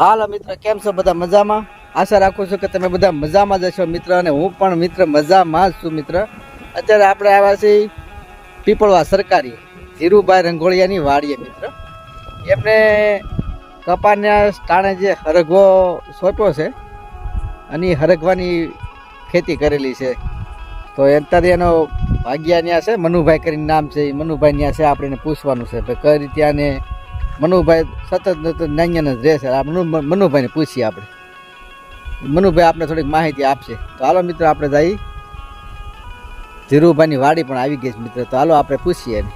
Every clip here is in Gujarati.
હાલો મિત્ર, કેમ છો બધા? મજામાં? આશા રાખું છું કે તમે બધા મજામાં જ હશો મિત્ર, અને હું પણ મિત્ર મજામાં જ છું મિત્ર. અત્યારે આપણે આવ્યા છીએ પીપળવા સરકારી ધીરુભાઈ રંગોળિયાની વાડીએ મિત્ર. એમને કપાસના ટાણે જે હરગવો સોંપ્યો છે અને હરગવાની ખેતી કરેલી છે. તો અત્યારે એનો ભાગ્યા ત્યાં છે, મનુભાઈ કરીને નામ છે. એ મનુભાઈ ત્યાં છે, આપણે એને પૂછવાનું છે ભાઈ કઈ રીતે આને. મનુભાઈ સતત નાન્યાને જ રહેશે. મનુભાઈને પૂછીએ આપણે. મનુભાઈ આપણે થોડીક માહિતી આપશે. તો હાલો મિત્ર, આપણે જઈ ધીરુભાઈની વાડી પણ આવી ગઈ છે મિત્ર. તો હાલો આપણે પૂછીએ એને.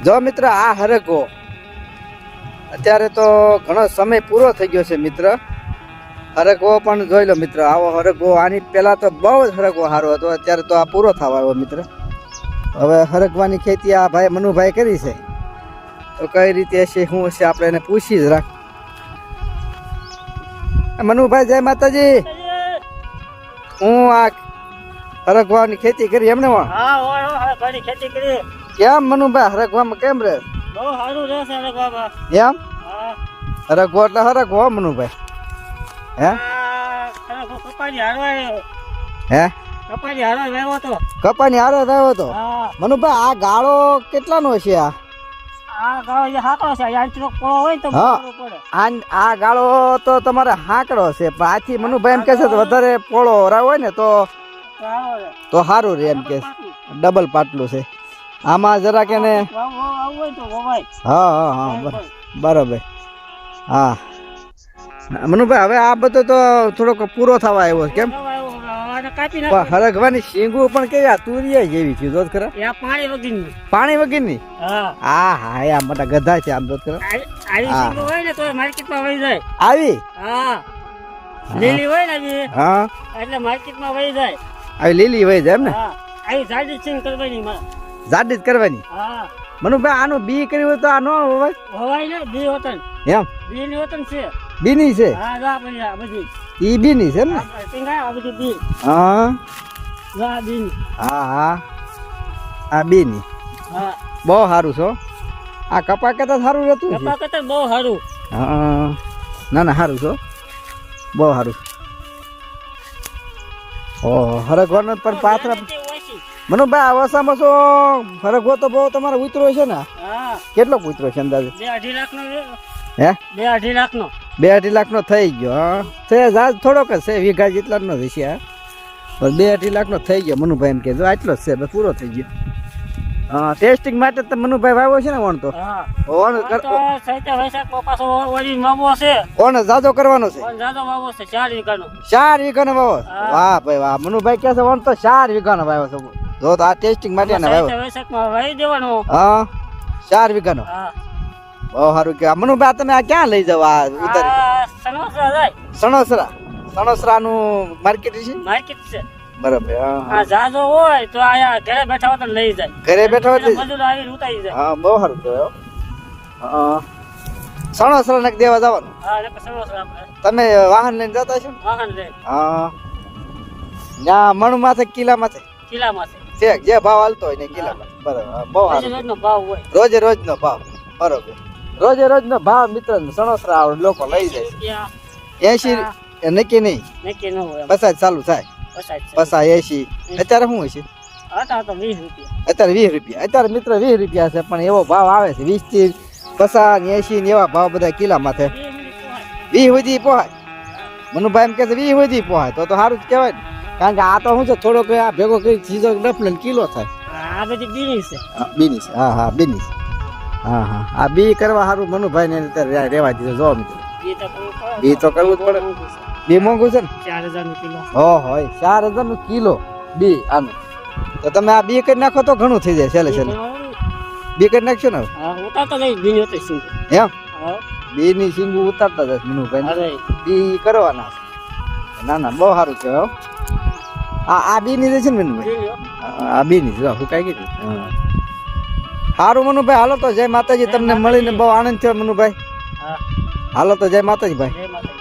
જો મિત્ર, આ હરગવો અત્યારે તો ઘણો સમય પૂરો થઈ ગયો છે મિત્ર. હરગવો પણ જોઈ લો મિત્ર, આવો હરગવો. આની પહેલા તો બહુ જ હરગવો સારો હતો, અત્યારે તો આ પૂરો થવા આવ્યો મિત્ર. હવે હરગવાની ખેતી આ ભાઈ મનુભાઈ કરી છે. તો કઈ રીતે છે, શું છે, આપણે એને પૂછી જ રાખ. મનુભાઈ, જય માતાજી. હું આ હરગવાની ખેતી કરી એમને? ખેતી કરી. કેમ મનુભાઈ, હરગવામાં કેમ રહે? બહુ સારું રહેશે હરગવામાં. એમ? હરગવો એટલે હરગવો મનુભાઈ. હે? કપાની હારવા. હે? કપાની હારવા આવ્યો તો. કપાની હારે રહ્યો હતો. મનુભાઈ, આ ગાળો કેટલાનો છે? આ ગાળો જે હાકડો છે, યાંત્રિક પોળો હોય તો પડે. આ ગાળો તો તમારે હાકડો છે, પણ આથી મનુભાઈ એમ કહે છે વધારે પોળો હોય ને તો સારું રે એમ કે. ડબલ પાટલું છે આમાં જરાક એને. હા બરોબર. હા મનુભાઈ, હવે આ બધો તો થોડોક પૂરો થવા આવ્યો કેમ? હરગવાની શીંગું પણ કેવી તુરિયા જેવી છે, જોત ખરા. પાણી વગરની. હા હા, આ મોટા ગધા છે આમ, જોત ખરા. આવી લીલી હોય ને, હા, એટલે માર્કેટમાં વહી જાય. આવી લીલી વહી જાય એમ ને? આવી જાડી સિંગ કરવાની. જાડી જ કરવાની. મનુભાઈ, આનું બી કર્યું હોય તો આ નો હવાય ને. બી વતન એમ? બી ની વતન છે. બીની છે? હા, જા પછી આ બધી ઈ બીની છે ને? આ બધી બી. હા જા બી. હા આ બીની. હા, બહુ સારું છો. આ કપા કરતા સારું રહેતું છે. કપા કરતા બહુ સારું. હા, ના ના સારું છો, બહુ સારું. ઓહો, હરગવાનો પણ પાત્ર. મનુભાઈ, આ વસામાં છો હરગવો તો બહુ તમારે ઉતરો છે ને? કેટલો ઉતરો છે અંદાજે? 2.5 લાખનો. હે? 2.5 લાખનો. 2.5 લાખનો થઈ ગયો. હા, છે જાજ થોડોક જ છે, વીઘા જેટલા નો જ છે. પણ 2.5 લાખનો થઈ ગયો. મનુભાઈ એમ કે જો આટલો જ છે, પૂરો થઈ ગયો. હા, ટેસ્ટિંગ માટે તો મનુભાઈ વાવ્યો છે ને વણ તો? ઓણ જાજો કરવાનો છે. 4 વીઘાનો વાવો. વાહ ભાઈ વાહ, મનુભાઈ કહે છે વણ તો 4 વીઘાનો વાવ્યો છે. જો તો આ ટેસ્ટિંગ માટે વાવ્યો. હા, 4 વીઘાનો. બહુ સારું કહેવાય. મનુભાઈ, તમે આ ક્યાં લઈ જાવ? આ સણોસરા નું માર્કેટ છે? માર્કેટ છે. બરાબર. હા, જાજો હોય તો આયા ઘરે બેઠા હોય તો લઈ જાય. ઘરે બેઠા હોય મજૂર આવીને ઉતારી જાય. હા, બહુ સારું કહેવાય. હા, સણોસરા ને દેવા જવાનું. હા, એટલે સણોસરા તમે વાહન લઈને જતા છો? વાહન લઈને. હા, ત્યાં મણ માથે કિલ્લા માથે? કિલ્લા માથે છે, જે ભાવ હાલતો હોય ને કિલ્લા માથે. બરાબર, બહુ સારું. રોજનો ભાવ હોય. રોજે રોજ નો ભાવ. બરોબર, રોજે રોજ નો ભાવ મિત્ર. સણોસરા લોકો લઈ જાય. 80 નક્કી નહીં. નક્કી ન હોય. પસાજ ચાલુ થાય. 80. અત્યારે શું હોય છે? તો 20 રૂપિયા. અત્યારે 20 રૂપિયા. અત્યારે મિત્ર 20 રૂપિયા છે, પણ એવો ભાવ આવે છે 20 થી 50 ને 80 ને એવા ભાવ બધા કિલ્લા માથે. 20 સુધી પોહાય. મનુભાઈ એમ કે છે 20 સુધી પોહાય તો સારું જ કહેવાય ને. કારણ કે આ તો શું છે, થોડોક આ ભેગો કરી સીધો ડફલે કિલો થાય. આ બધી બીની છે. બીની છે. હા બીની છે. હા, આ બી કરવા સારું મનુભાઈ ને અત્યારે રેવા દીધો. જો મિત્રો, બી તો કરવું જ પડે. બી મોંઘું છે ને? 4000 નું કિલો. ઓહો, 4000 નું કિલો બી આનું. તો તમે આ બી કરી નાખો તો ઘણું થઈ જાય. છેલ્લે બી કરી નાખશો ને? ઉતારતા નહીં બીની હોતી સિંગ. એમ? બી ની સિંગુ ઉતારતા જશે મનુભાઈ. બી કરવાના. ના ના બહુ સારું છે હો. આ બીની જે છે ને મનુભાઈ, લીલી હો. આ બીની જો હુકાઈ ગઈ હતી. હા સારું મનુભાઈ, હાલો તો જય માતાજી. તમને મળીને બહુ આનંદ થયો મનુભાઈ. હા હાલો તો જય માતાજી ભાઈ. જય માતાજી.